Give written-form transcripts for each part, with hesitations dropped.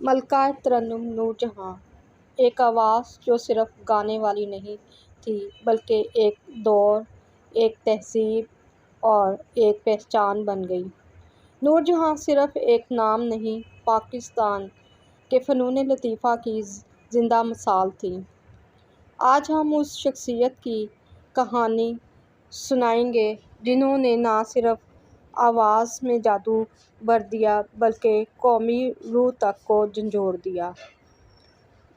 ملکہ ترنم نور جہاں ایک آواز جو صرف گانے والی نہیں تھی بلکہ ایک دور، ایک تہذیب اور ایک پہچان بن گئی۔ نور جہاں صرف ایک نام نہیں، پاکستان کے فنون لطیفہ کی زندہ مثال تھیں۔ آج ہم اس شخصیت کی کہانی سنائیں گے جنہوں نے نہ صرف آواز میں جادو بھر دیا بلکہ قومی روح تک کو جھنجھوڑ دیا۔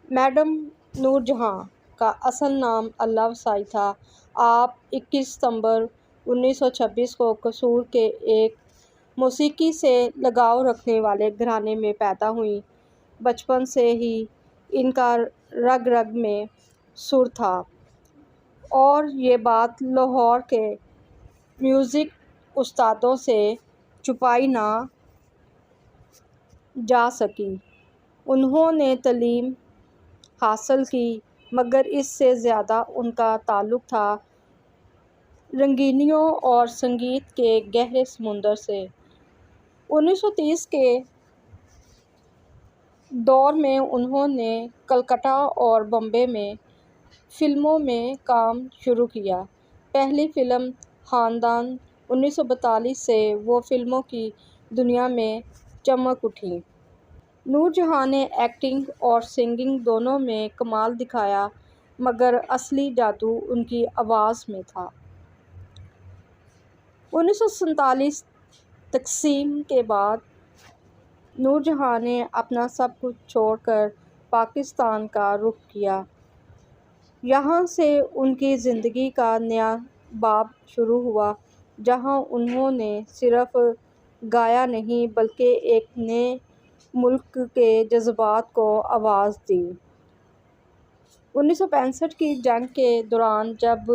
میڈم نور جہاں کا اصل نام اللہ وسائی تھا۔ آپ 21 ستمبر 1926 کو قصور کے ایک موسیقی سے لگاؤ رکھنے والے گھرانے میں پیدا ہوئیں۔ بچپن سے ہی ان کا رگ رگ میں سر تھا اور یہ بات لاہور کے میوزک استادوں سے چھپائی نہ جا سکی۔ انہوں نے تعلیم حاصل کی مگر اس سے زیادہ ان کا تعلق تھا رنگینیوں اور سنگیت کے گہرے سمندر سے۔ 1930 کے دور میں انہوں نے کلکتہ اور بمبئی میں فلموں میں کام شروع کیا۔ پہلی فلم خاندان 1942 سے وہ فلموں کی دنیا میں چمک اٹھیں۔ نور جہاں نے ایکٹنگ اور سنگنگ دونوں میں کمال دکھایا مگر اصلی جادو ان کی آواز میں تھا۔ 1947 تقسیم کے بعد نور جہاں نے اپنا سب کچھ چھوڑ کر پاکستان کا رخ کیا۔ یہاں سے ان کی زندگی کا نیا باب شروع ہوا جہاں انہوں نے صرف گایا نہیں بلکہ ایک نئے ملک کے جذبات کو آواز دی۔ 1965 کی جنگ کے دوران جب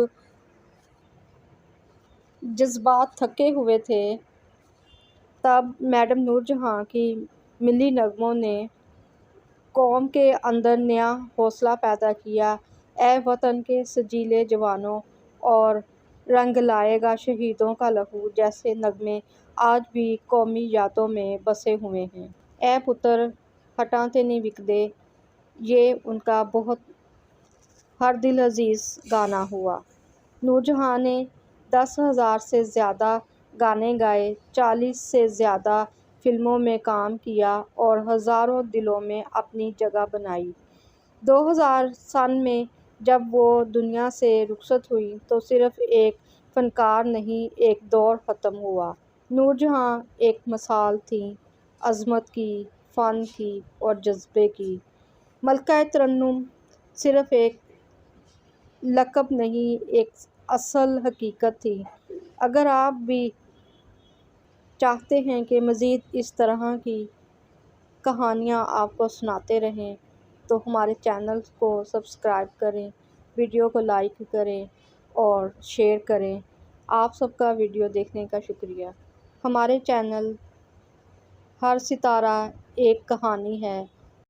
جذبات تھکے ہوئے تھے تب میڈم نور جہاں کی ملی نغموں نے قوم کے اندر نیا حوصلہ پیدا کیا۔ اے وطن کے سجیلے جوانوں اور رنگ لائے گا شہیدوں کا لہو جیسے نغمے آج بھی قومی یادوں میں بسے ہوئے ہیں۔ اے پتر ہٹاں تے نہیں وکدے، یہ ان کا بہت ہر دل عزیز گانا ہوا۔ نور جہاں نے 10,000 سے زیادہ گانے گائے، 40 سے زیادہ فلموں میں کام کیا اور ہزاروں دلوں میں اپنی جگہ بنائی۔ 2000 سن میں جب وہ دنیا سے رخصت ہوئیں تو صرف ایک فنکار نہیں ایک دور ختم ہوا۔ نور جہاں ایک مثال تھیں عظمت کی، فن کی اور جذبے کی۔ ملکہ ترنم صرف ایک لقب نہیں ایک اصل حقیقت تھی۔ اگر آپ بھی چاہتے ہیں کہ مزید اس طرح کی کہانیاں آپ کو سناتے رہیں تو ہمارے چینل کو سبسکرائب کریں، ویڈیو کو لائک کریں اور شیئر کریں۔ آپ سب کا ویڈیو دیکھنے کا شکریہ۔ ہمارے چینل ہر ستارہ ایک کہانی ہے